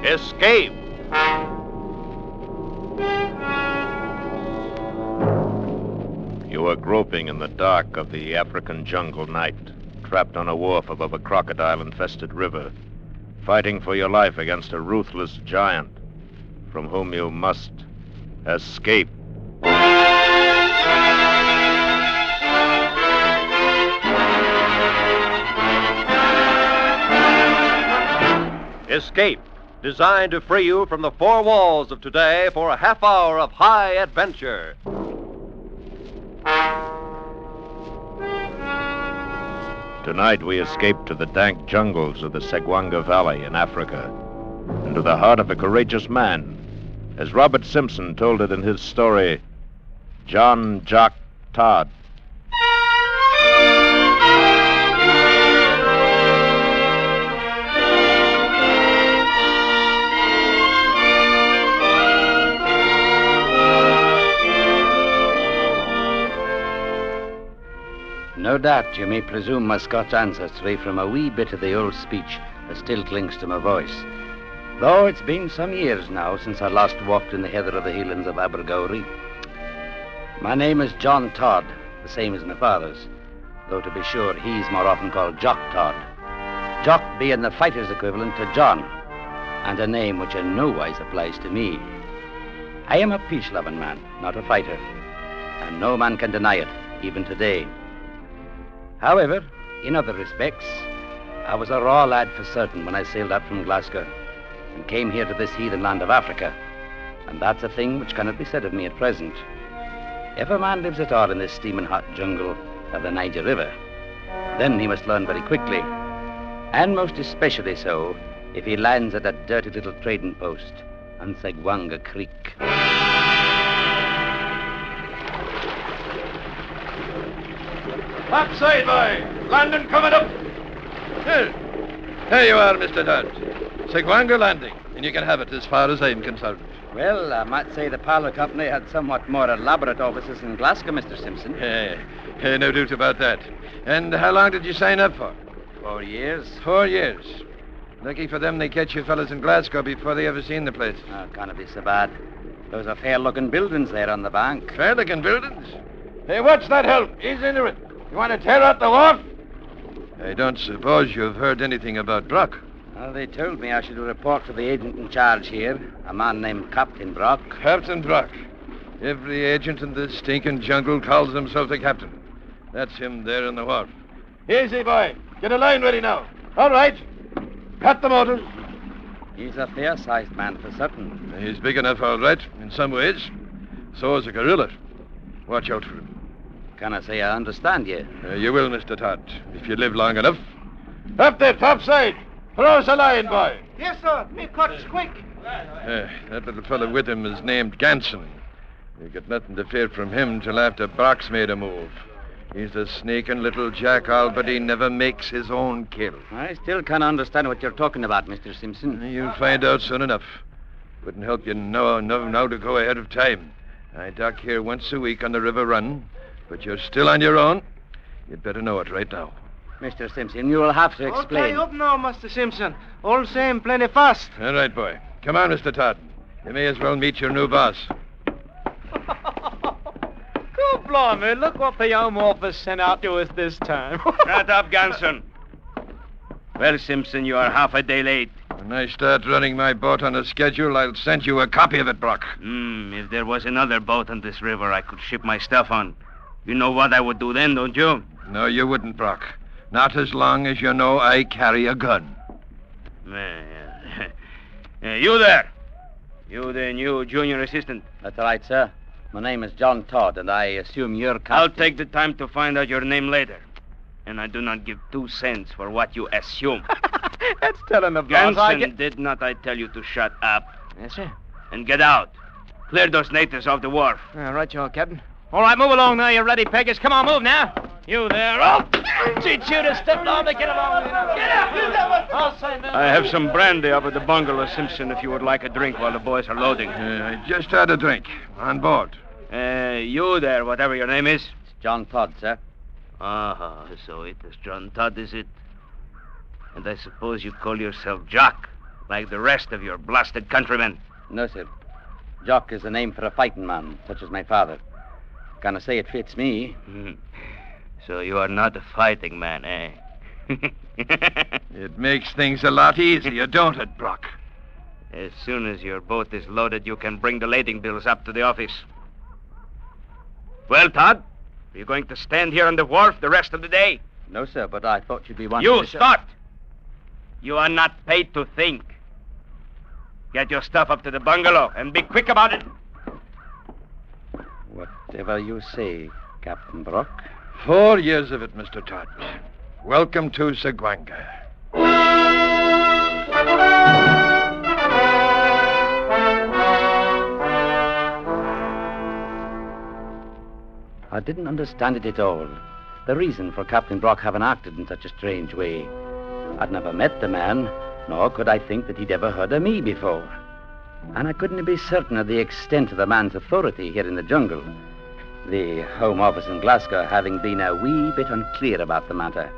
Escape! You are groping in the dark of the African jungle night, trapped on a wharf above a crocodile-infested river, fighting for your life against a ruthless giant from whom you must escape. Escape, designed to free you from the four walls of today for a half hour of high adventure. Tonight we escape to the dank jungles of the Segwanga Valley in Africa, and to the heart of a courageous man, as Robert Simpson told it in his story, Jock, Todd. No doubt you may presume my Scotch ancestry from a wee bit of the old speech that still clings to my voice. Though it's been some years now since I last walked in the heather of the Highlands of Abergowrie. My name is John Todd, the same as my father's, though to be sure he's more often called Jock Todd. Jock being the fighter's equivalent to John, and a name which in no wise applies to me. I am a peace-loving man, not a fighter, and no man can deny it, even today. However, in other respects, I was a raw lad for certain when I sailed out from Glasgow and came here to this heathen land of Africa, and that's a thing which cannot be said of me at present. If a man lives at all in this steaming hot jungle of the Niger River, then he must learn very quickly, and most especially so if he lands at that dirty little trading post on Segwanga Creek. Upside, boy! Landing coming up! Here you are, Mr. Todd. Segwanga Landing, and you can have it as far as I'm concerned. Well, I might say the Parlour Company had somewhat more elaborate offices in Glasgow, Mr. Simpson. No doubt about that. And how long did you sign up for? 4 years. 4 years. Lucky for them they catch you fellas in Glasgow before they ever seen the place. Oh, can't it be so bad? Those are fair-looking buildings there on the bank. Fair-looking buildings? Hey, watch that help. Ease into it. You want to tear out the wharf? I don't suppose you've heard anything about Brock. Well, they told me I should report to the agent in charge here, a man named Captain Brock. Captain Brock. Every agent in this stinking jungle calls himself a captain. That's him there on the wharf. Easy, boy. Get a line ready now. All right. Cut the motors. He's a fair-sized man for certain. He's big enough, all right, in some ways. So is a gorilla. Watch out for him. Can I say I understand you? You will, Mr. Todd, if you live long enough. Up there, topside. Throw us a line, boy. Yes, sir. Me cuts quick. That little fellow with him is named Ganson. You get nothing to fear from him till after Brock's made a move. He's a sneaking little jackal, but he never makes his own kill. I still can't understand what you're talking about, Mr. Simpson. You'll find out soon enough. Wouldn't help you now to go ahead of time. I dock here once a week on the river run, but you're still on your own. You'd better know it right now. Mr. Simpson, you will have to explain. Okay, up now, Master Simpson. All same, plenty fast. All right, boy. Come on, Mr. Todd. You may as well meet your new boss. Good blimey, look what the Home Office sent out to us this time. Shut up, Ganson. Well, Simpson, you are half a day late. When I start running my boat on a schedule, I'll send you a copy of it, Brock. If there was another boat on this river I could ship my stuff on, you know what I would do then, don't you? No, you wouldn't, Brock. Not as long as you know I carry a gun. You there. You the new junior assistant. That's right, sir. My name is John Todd, and I assume you're captain. I'll take the time to find out your name later. And I do not give 2 cents for what you assume. That's telling the boss. Ganson, did not I tell you to shut up? Yes, sir. And get out. Clear those natives off the wharf. Right, you all, Captain. All right, move along now, you ready, Peggers. Come on, move now. You there. Oh! Teach you to step on to get along. Get up! I'll say no. I have some brandy up at the bungalow, Simpson, if you would like a drink while the boys are loading. I just had a drink. On board. You there, whatever your name is? It's John Todd, sir. So it is John Todd, is it? And I suppose you call yourself Jock. like the rest of your blasted countrymen. No, sir. Jock is the name for a fighting man, such as my father. Can't say it fits me. So you are not a fighting man, eh? It makes things a lot easier, don't it, Brock? As soon as your boat is loaded, you can bring the lading bills up to the office. Well, Todd, are you going to stand here on the wharf the rest of the day? No, sir, but I thought you'd be wanting You to... start! You are not paid to think. Get your stuff up to the bungalow and be quick about it. Whatever you say, Captain Brock. 4 years of it, Mr. Todd. Welcome to Seguanga. I didn't understand it at all. The reason for Captain Brock having acted in such a strange way. I'd never met the man, nor could I think that he'd ever heard of me before. And I couldn't be certain of the extent of the man's authority here in the jungle. The Home Office in Glasgow having been a wee bit unclear about the matter.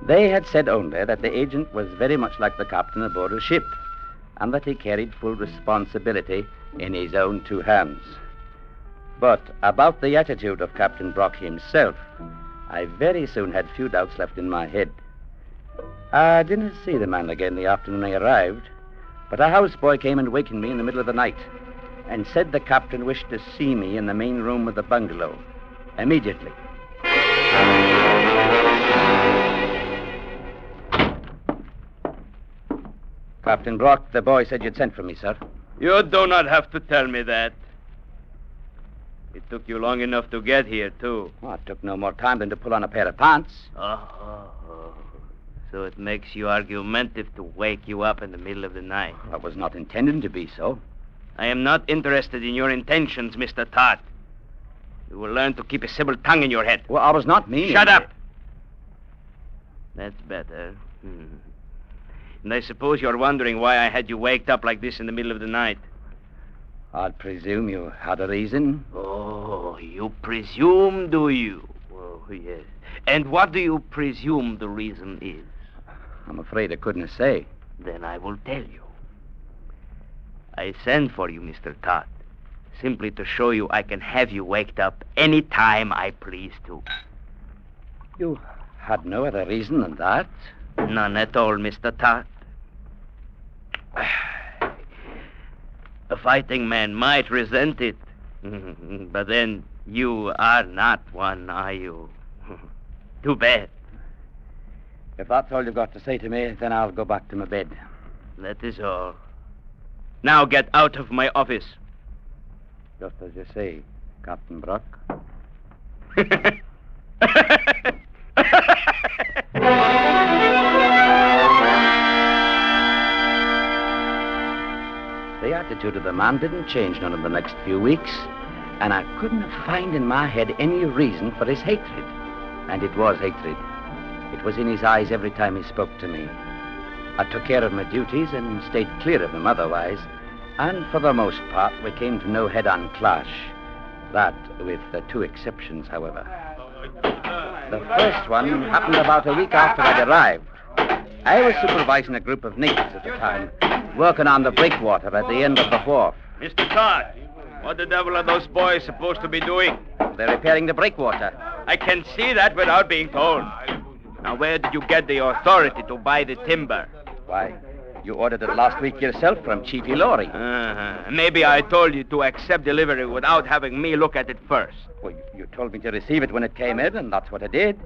They had said only that the agent was very much like the captain aboard a ship, and that he carried full responsibility in his own 2 hands. But about the attitude of Captain Brock himself, I very soon had few doubts left in my head. I didn't see the man again the afternoon I arrived, but a houseboy came and wakened me in the middle of the night and said the captain wished to see me in the main room of the bungalow immediately. Captain Brock, the boy said you'd sent for me, sir. You do not have to tell me that. It took you long enough to get here, too. Oh, it took no more time than to pull on a pair of pants. So it makes you argumentative to wake you up in the middle of the night. I was not intending to be so. I am not interested in your intentions, Mr. Todd. You will learn to keep a civil tongue in your head. Well, I was not meaning... Shut up! That's better. And I suppose you're wondering why I had you waked up like this in the middle of the night. I'd presume you had a reason. Oh, you presume, do you? Oh, yes. And what do you presume the reason is? I'm afraid I couldn't say. Then I will tell you. I sent for you, Mr. Todd, simply to show you I can have you waked up any time I please to. You had no other reason than that? None at all, Mr. Todd. A fighting man might resent it, but then you are not one, are you? Too bad. If that's all you've got to say to me, then I'll go back to my bed. That is all. Now get out of my office. Just as you say, Captain Brock. The attitude of the man didn't change none of the next few weeks, and I couldn't find in my head any reason for his hatred. And it was hatred. It was in his eyes every time he spoke to me. I took care of my duties and stayed clear of him otherwise, and for the most part we came to no head-on clash. That with 2 exceptions, however. The first one happened about a week after I'd arrived. I was supervising a group of natives at the time, working on the breakwater at the end of the wharf. Mr. Todd, what the devil are those boys supposed to be doing? They're repairing the breakwater. I can see that without being told. Now, where did you get the authority to buy the timber? Why, you ordered it last week yourself from Chief Ilori. Maybe I told you to accept delivery without having me look at it first. Well, you told me to receive it when it came in, and that's what I did.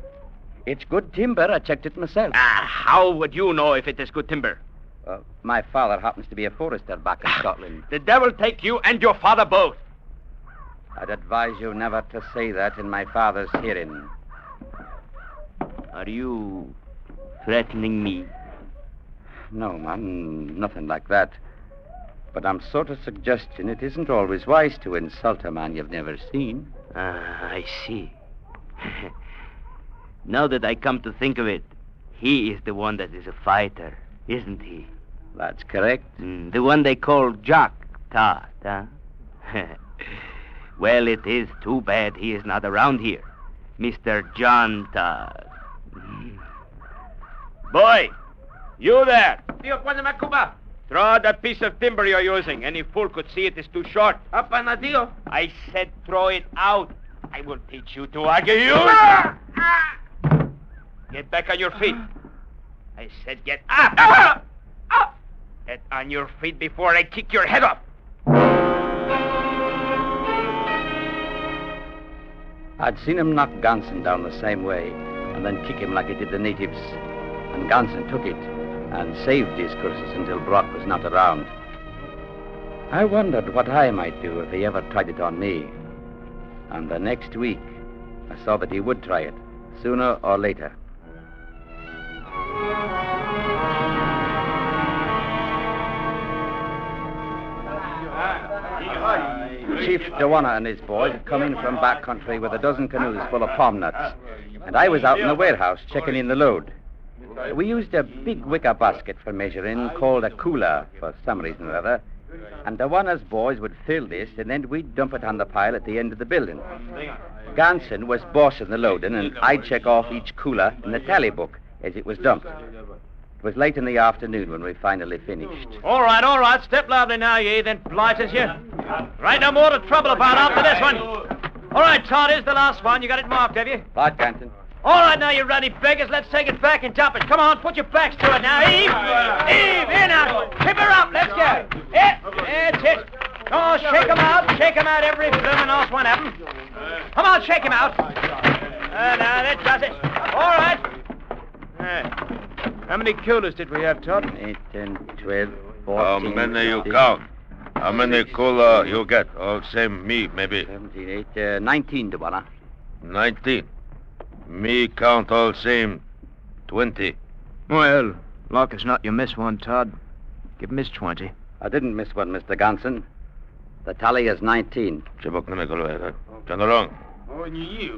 It's good timber. I checked it myself. How would you know if it is good timber? My father happens to be a forester back in Scotland. The devil take you and your father both. I'd advise you never to say that in my father's hearing. Are you threatening me? No, man, nothing like that. But I'm sort of suggesting it isn't always wise to insult a man you've never seen. I see. Now that I come to think of it, he is the one that is a fighter, isn't he? That's correct. The one they call Jock, Todd, huh? Well, it is too bad he is not around here. Mr. John Todd. Boy, you there. Throw that piece of timber you're using. Any fool could see it is too short. Apanadillo. I said throw it out. I will teach you to argue. Get back on your feet. I said get up. Get on your feet before I kick your head off. I'd seen him knock Ganson down the same way and then kick him like he did the natives. And Ganson took it and saved his curses until Brock was not around. I wondered what I might do if he ever tried it on me. And the next week, I saw that he would try it, sooner or later. Chief Dewana and his boys had come in from back country with a dozen canoes full of palm nuts, and I was out in the warehouse checking in the load. We used a big wicker basket for measuring called a cooler for some reason or other, and Dewana's boys would fill this, and then we'd dump it on the pile at the end of the building. Ganson was bossing the loading, and I'd check off each cooler in the tally book as it was dumped. It was late in the afternoon when we finally finished. All right. Step loudly now, ye, then polite as you. Right, no more to trouble about after this one. All right, Todd, here's the last one. You got it marked, have you? Right, Ganson. All right, now, you ruddy beggars. Let's take it back and top it. Come on, put your backs to it now. Eve, here now. Tip her up. Let's go. That's it. Oh, shake 'em out, every bloomin' last one of 'em. Come on, shake 'em out. Now, that does it. All right. How many coolers did we have, Todd? 8, 10, 12, 14... How many you count? How many cooler you get? All same me, maybe. 17, 8, 19, Dewana. 19. Me count all same 20. Well, luck is not you miss one, Todd. Give Miss 20. I didn't miss one, Mr. Ganson. The tally is 19. Chibok na Nikola. Turn along. You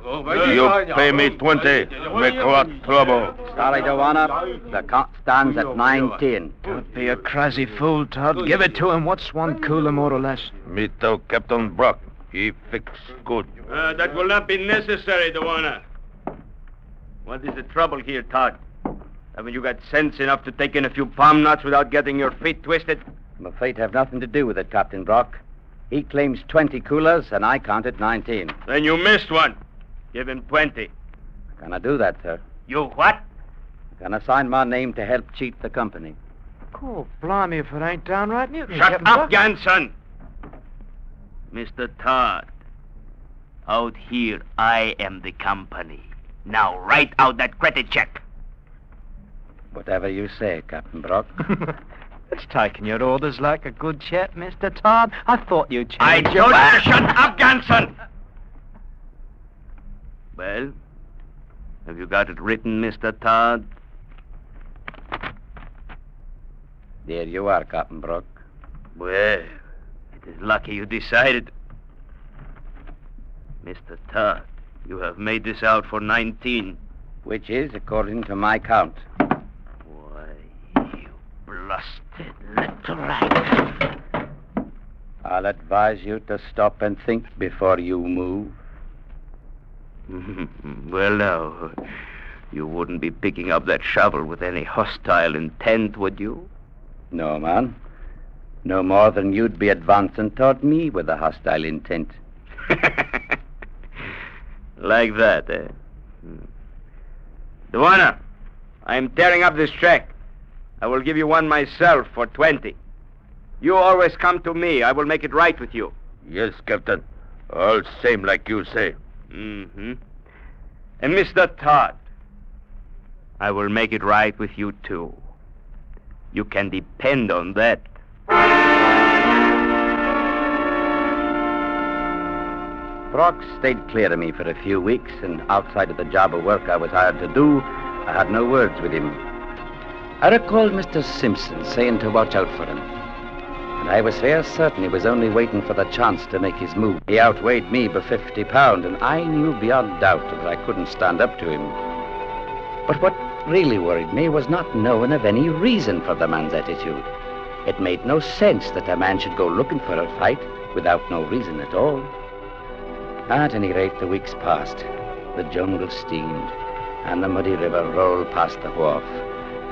pay me 20. Make a lot trouble. Sorry, Dewana. The count stands at 19. Don't be a crazy fool, Todd. Give it to him. What's one cooler, more or less? Me tell Captain Brock. He fix good. That will not be necessary, Dewana. What is the trouble here, Todd? Haven't you got sense enough to take in a few palm nuts without getting your feet twisted? My fate have nothing to do with it, Captain Brock. He claims 20 coolers, and I counted 19. Then you missed one. Give him 20. Can I do that, sir? You what? Can I sign my name to help cheat the company? Oh, blimey, if it ain't downright Newton. Shut up, Ganson! Mr. Todd, out here I am the company. Now write out that credit check. Whatever you say, Captain Brock. It's taking your orders like a good chap, Mr. Todd. I thought you'd change I told you to shut up, Ganson! Well, have you got it written, Mr. Todd? There you are, Captain Brock. Well, it is lucky you decided. Mr. Todd, you have made this out for 19. Which is, according to my count. Why, you blasted little rat. I'll advise you to stop and think before you move. Well, now, you wouldn't be picking up that shovel with any hostile intent, would you? No, man. No more than you'd be advancing toward me with a hostile intent. Like that, eh? Dewana, I'm tearing up this check. I will give you one myself for 20. You always come to me. I will make it right with you. Yes, Captain. All same like you say. Mm-hmm. And Mr. Todd, I will make it right with you, too. You can depend on that. Brock stayed clear of me for a few weeks, and outside of the job of work I was hired to do, I had no words with him. I recalled Mr. Simpson saying to watch out for him, and I was fair certain he was only waiting for the chance to make his move. He outweighed me by 50 pounds, and I knew beyond doubt that I couldn't stand up to him. But what really worried me was not knowing of any reason for the man's attitude. It made no sense that a man should go looking for a fight without no reason at all. At any rate, the weeks passed. The jungle steamed, and the muddy river rolled past the wharf.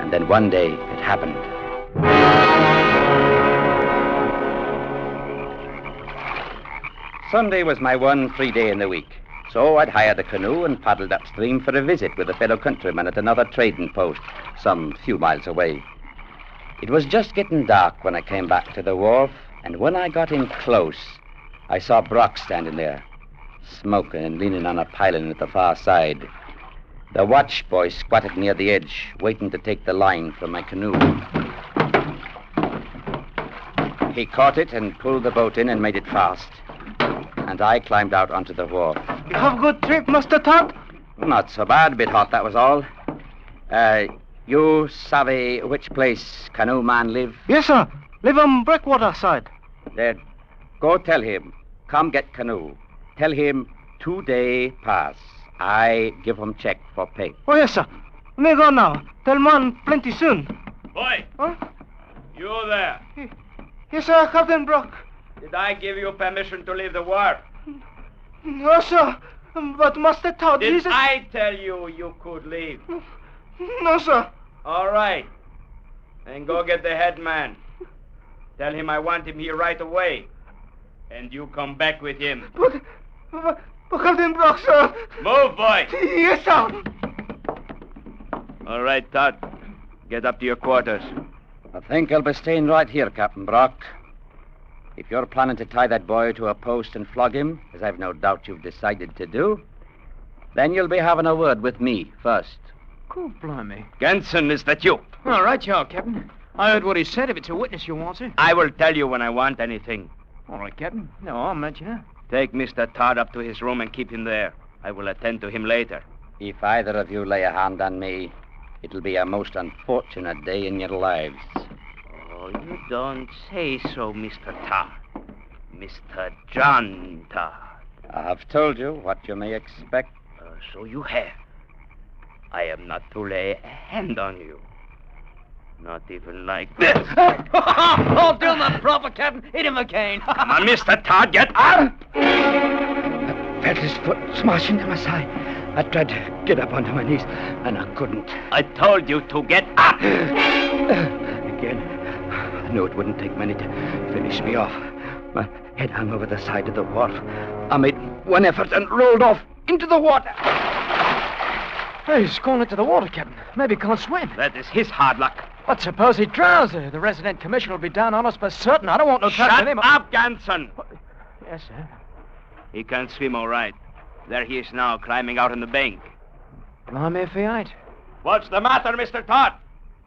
And then one day, it happened. Sunday was my one free day in the week. So I'd hired a canoe and paddled upstream for a visit with a fellow countryman at another trading post, some few miles away. It was just getting dark when I came back to the wharf, and when I got in close, I saw Brock standing there, smoking and leaning on a piling at the far side. The watch boy squatted near the edge, waiting to take the line from my canoe. He caught it and pulled the boat in and made it fast. And I climbed out onto the wharf. You have a good trip, Mr. Todd? Not so bad, a bit hot, that was all. You savvy which place canoe man live? Yes, sir. Live on Breakwater side. Then go tell him, come get canoe. Tell him 2 day pass. I give him check for pay. Oh, yes, sir. Me go now. Tell man plenty soon. Boy, Huh? you there. Yes, sir, Captain Brock. Did I give you permission to leave the wharf? No, sir. But Master Todd, Did I tell you you could leave? No, sir. All right. Then go get the head man. Tell him I want him here right away. And you come back with him. But Captain Brock, sir. Move, boy. Yes, sir. All right, Todd. Get up to your quarters. I think I'll be staying right here, Captain Brock. If you're planning to tie that boy to a post and flog him, as I've no doubt you've decided to do, then you'll be having a word with me first. Cool, blimey. Ganson, is that you? All right, you are, Captain. I heard what he said. If it's a witness you want, sir. I will tell you when I want anything. All right, Captain. No, I'll let you know. Take Mr. Todd up to his room and keep him there. I will attend to him later. If either of you lay a hand on me, it'll be a most unfortunate day in your lives. Oh, you don't say so, Mr. Todd. Mr. John Todd. I have told you what you may expect. So you have. I am not to lay a hand on you. Not even like this. Oh, do my proper, Captain. Hit him again. Come on, Mr. Todd, get up! I felt his foot smash into my side. I tried to get up onto my knees, and I couldn't. I told you to get up. Again, I knew it wouldn't take many to finish me off. My head hung over the side of the wharf. I made one effort and rolled off into the water. Hey, he's gone into the water, Captain. Maybe he can't swim. That is his hard luck. But suppose he drowns. The resident commissioner will be down on us for certain. I don't want no trouble Shut with him. up, Ganson. Yes, sir. He can't swim all right. There he is now, climbing out on the bank. Blimey if he ain't. What's the matter, Mr. Todd?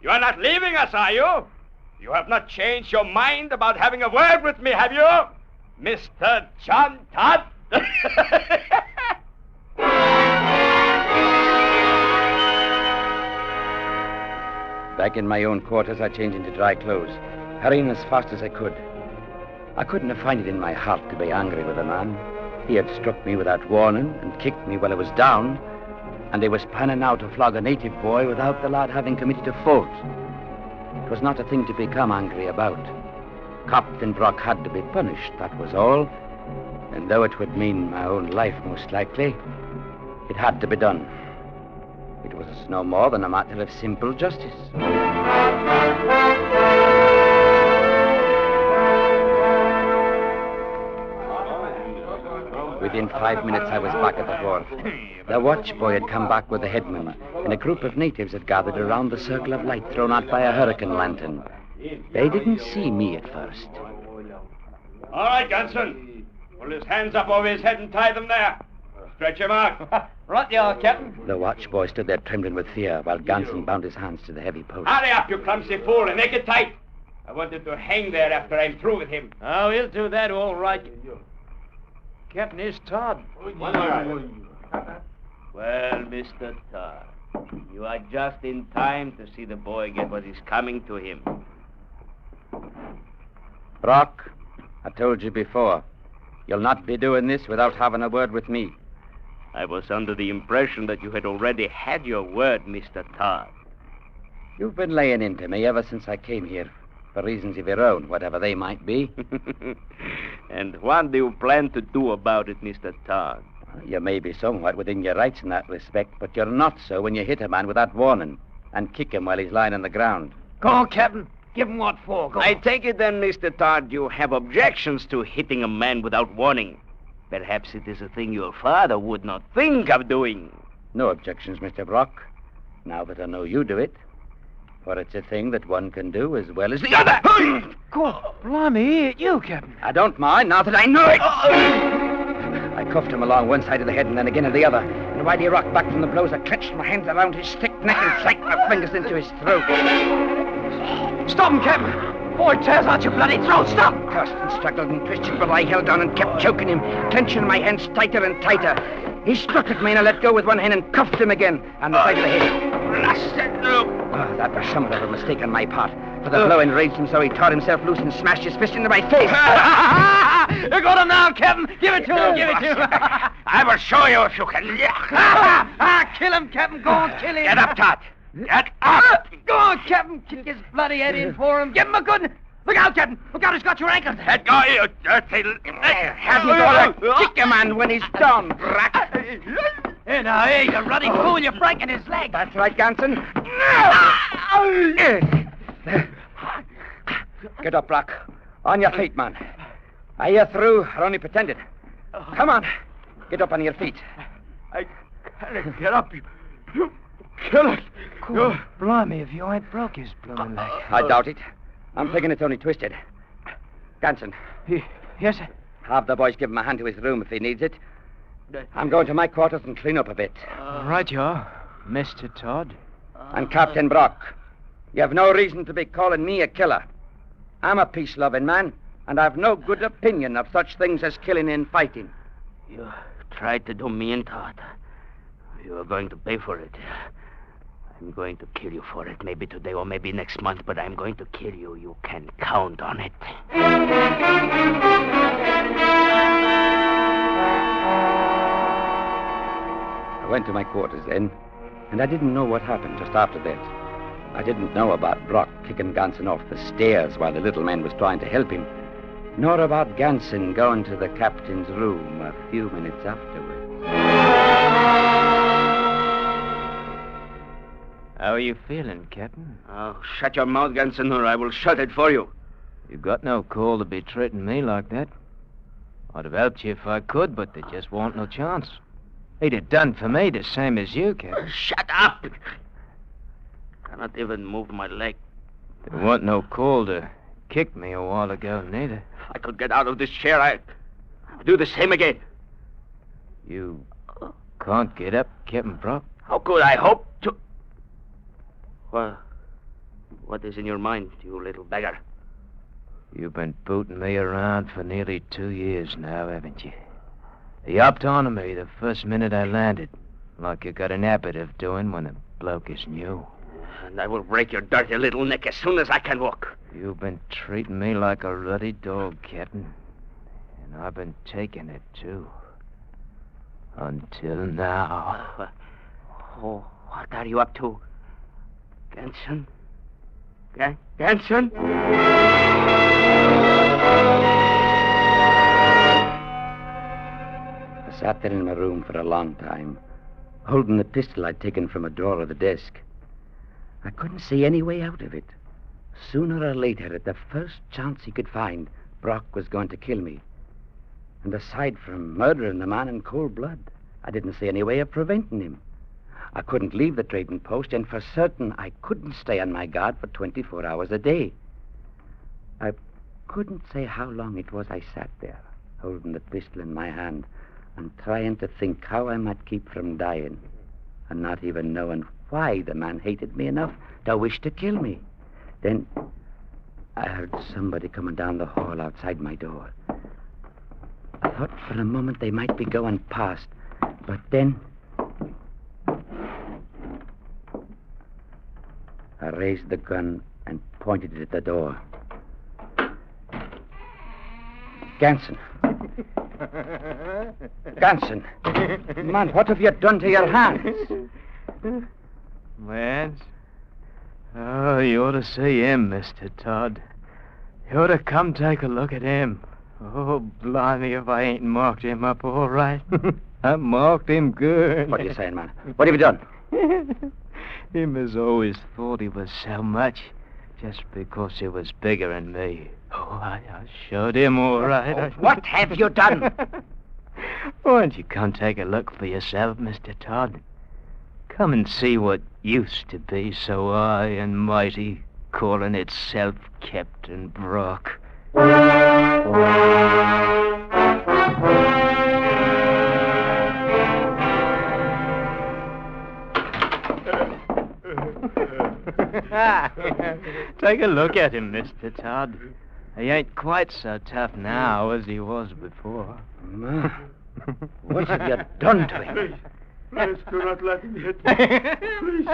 You are not leaving us, are you? You have not changed your mind about having a word with me, have you? Mr. John Todd? Back in my own quarters, I changed into dry clothes, hurrying as fast as I could. I couldn't have found it in my heart to be angry with the man. He had struck me without warning and kicked me while I was down, and he was planning now to flog a native boy without the lad having committed a fault. It was not a thing to become angry about. Captain Brock had to be punished, that was all. And though it would mean my own life, most likely, it had to be done. It was no more than a matter of simple justice. Within 5 minutes, I was back at the wharf. The watch boy had come back with the headman, and a group of natives had gathered around the circle of light thrown out by a hurricane lantern. They didn't see me at first. All right, Ganson. Pull his hands up over his head and tie them there. Stretch him out. Right you are, Captain. The watch boy stood there trembling with fear while Ganson bound his hands to the heavy post. Hurry up, you clumsy fool, and make it tight. I wanted to hang there after I'm through with him. Oh, he'll do that all right. Captain, here's Todd. All right. Well, Mr. Todd, you are just in time to see the boy get what is coming to him. Brock, I told you before, you'll not be doing this without having a word with me. I was under the impression that you had already had your word, Mr. Todd. You've been laying into me ever since I came here, for reasons of your own, whatever they might be. And what do you plan to do about it, Mr. Todd? You may be somewhat within your rights in that respect, but you're not so when you hit a man without warning and kick him while he's lying on the ground. Go on, Captain. Give him what for. Go I on. take it then, Mr. Todd, you have objections to hitting a man without warning. Perhaps it is a thing your father would not think of doing. No objections, Mr. Brock, now that I know you do it. For it's a thing that one can do as well as the other. God, blimey, you, Captain. I don't mind, now that I know it. I cuffed him along one side of the head and then again at the other. And while he rocked back from the blows, I clenched my hands around his thick neck and sank my fingers into his throat. Stop him, Captain. Boy, it tears out your bloody throat. Stop. Cursed and struggled and twisted, but I held on and kept choking him, clenching my hands tighter and tighter. He struck at me and I let go with one hand and cuffed him again on the side of the head. Blasted no! Oh, that was somewhat of a mistake on my part, for the blow enraged him so he tore himself loose and smashed his fist into my face. You got him now, Captain. Give it to him. Give it to him. I will show you if you can. Kill him, Captain. Go on, kill him. Get up, Todd. Get up. Go on, Captain. Kick his bloody head in for him. Give him a good... Look out, Captain. Look out, he's got your ankles. Let go, you dirty... Have me go to kick a man when he's down, brat. Hey, now, hey, you ruddy fool. You're breaking his leg. That's right, Ganson. Get up, Brock. On your feet, man. Are you through or only pretended? Come on. Get up on your feet. I can't get up. You kill it. God, blimey, if you ain't broke his blooming leg. I doubt it. I'm thinking it's only twisted. Ganson. Yes, sir. Have the boys give him a hand to his room if he needs it. I'm going to my quarters and clean up a bit. Right you are, Mr. Todd. And Captain Brock, you have no reason to be calling me a killer. I'm a peace-loving man, and I've no good opinion of such things as killing and fighting. You tried to do me in, Todd. You are going to pay for it. I'm going to kill you for it, maybe today or maybe next month, but I'm going to kill you. You can count on it. I went to my quarters then, and I didn't know what happened just after that. I didn't know about Brock kicking Ganson off the stairs while the little man was trying to help him, nor about Ganson going to the captain's room a few minutes afterwards. How are you feeling, Captain? Oh, shut your mouth, Ganson, or I will shut it for you. You got no call to be treating me like that. I'd have helped you if I could, but there just won't no chance. He'd have done for me the same as you, Captain. Shut up! Cannot even move my leg. There wasn't no call to kick me a while ago, neither. If I could get out of this chair, I'd do the same again. You can't get up, Captain Brock? How could I hope to... Well, what is in your mind, you little beggar? You've been booting me around for nearly 2 years now, haven't you? You hopped onto me the first minute I landed, like you got an habit of doing when a bloke is new. And I will break your dirty little neck as soon as I can walk. You've been treating me like a ruddy dog, Captain. And I've been taking it, too. Until now. Oh, what are you up to? Ganson? Ganson? I sat there in my room for a long time, holding the pistol I'd taken from a drawer of the desk. I couldn't see any way out of it. Sooner or later, at the first chance he could find, Brock was going to kill me. And aside from murdering the man in cold blood, I didn't see any way of preventing him. I couldn't leave the trading post, and for certain I couldn't stay on my guard for 24 hours a day. I couldn't say how long it was I sat there, holding the pistol in my hand, and trying to think how I might keep from dying, and not even knowing why the man hated me enough to wish to kill me. Then I heard somebody coming down the hall outside my door. I thought for a moment they might be going past, but then I raised the gun and pointed it at the door. Ganson. Ganson. Man, what have you done to your hands? Lance? Oh, you ought to see him, Mr. Todd. You ought to come take a look at him. Oh, blimey, if I ain't marked him up all right. I marked him good. What are you saying, man? What have you done? Him has always thought he was so much, just because he was bigger than me. Oh, I showed him all right. What have you done? Won't you come take a look for yourself, Mr. Todd? Come and see what used to be so high and mighty, calling itself Captain Brock. Take a look at him, Mr. Todd. He ain't quite so tough now as he was before. What have you done to him? Please do not let him hit me. Please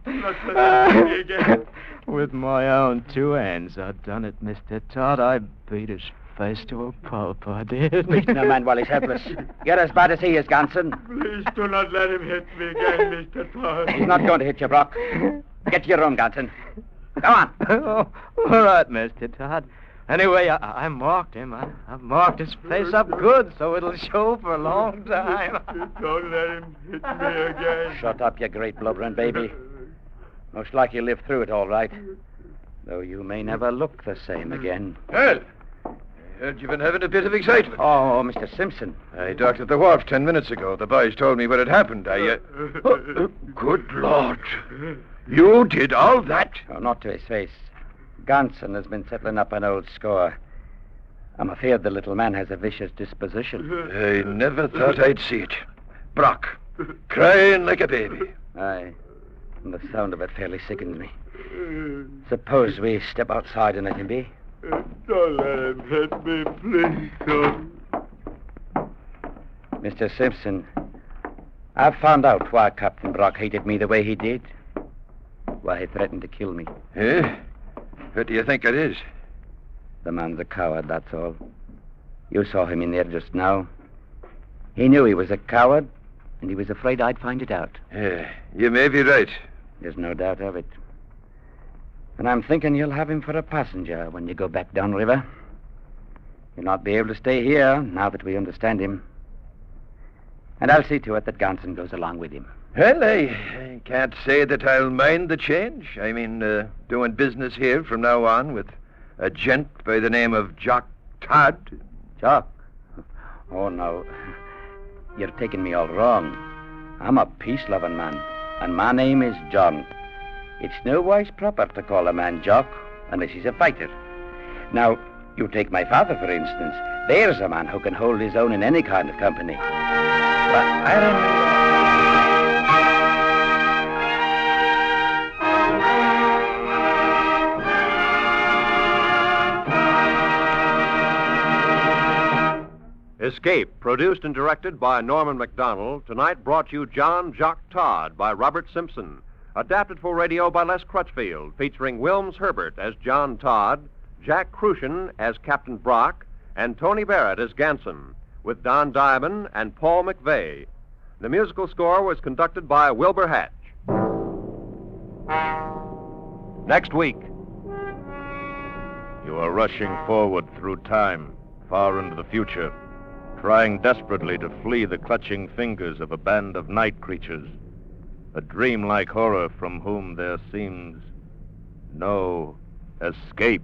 do not let him hit me again. With my own two hands, I done it, Mr. Todd. I beat his face to a pulp, I did. Beat no man while he's helpless. You're as bad as he is, Ganson. Please do not let him hit me again, Mr. Todd. He's not going to hit you, Brock. Get to your room, Ganson. Go on. Oh, all right, Mr. Todd. Anyway, I marked him. I've marked his face up good, so it'll show for a long time. Don't let him hit me again. Shut up, you great blubbering baby. Most likely you'll live through it all right. Though you may never look the same again. Well, I heard you've been having a bit of excitement. Oh, Mr. Simpson. I docked at the wharf 10 minutes ago. The boys told me what had happened. Good Lord. You did all that? Oh, not to his face. Ganson has been settling up an old score. I'm afraid the little man has a vicious disposition. I never thought I'd see it. Brock, crying like a baby. Aye. And the sound of it fairly sickens me. Suppose we step outside and let him be? Don't let him hit me, please don't. Mr. Simpson, I've found out why Captain Brock hated me the way he did. Why he threatened to kill me. Eh? What do you think it is? The man's a coward, that's all. You saw him in there just now. He knew he was a coward, and he was afraid I'd find it out. Yeah, you may be right. There's no doubt of it. And I'm thinking you'll have him for a passenger when you go back downriver. You'll not be able to stay here now that we understand him. And I'll see to it that Ganson goes along with him. Well, I can't say that I'll mind the change. I mean, doing business here from now on with a gent by the name of Jock Todd. Jock? Oh, no. You're taking me all wrong. I'm a peace-loving man, and my name is John. It's no wise proper to call a man Jock unless he's a fighter. Now, you take my father, for instance. There's a man who can hold his own in any kind of company. But I remember... Escape, produced and directed by Norman MacDonald, tonight brought you Jock Todd by Robert Simpson. Adapted for radio by Les Crutchfield, featuring Wilms Herbert as John Todd, Jack Crucian as Captain Brock, and Tony Barrett as Ganson, with Don Diamond and Paul McVeigh. The musical score was conducted by Wilbur Hatch. Next week. You are rushing forward through time, far into the future, trying desperately to flee the clutching fingers of a band of night creatures, a dreamlike horror from whom there seems no escape.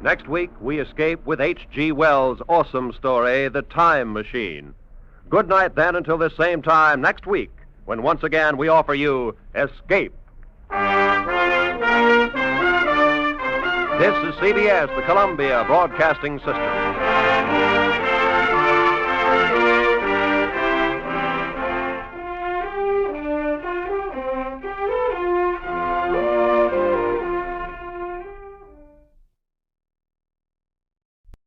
Next week, we escape with H.G. Wells' awesome story, The Time Machine. Good night, then, until this same time next week, when once again we offer you Escape. This is CBS, the Columbia Broadcasting System.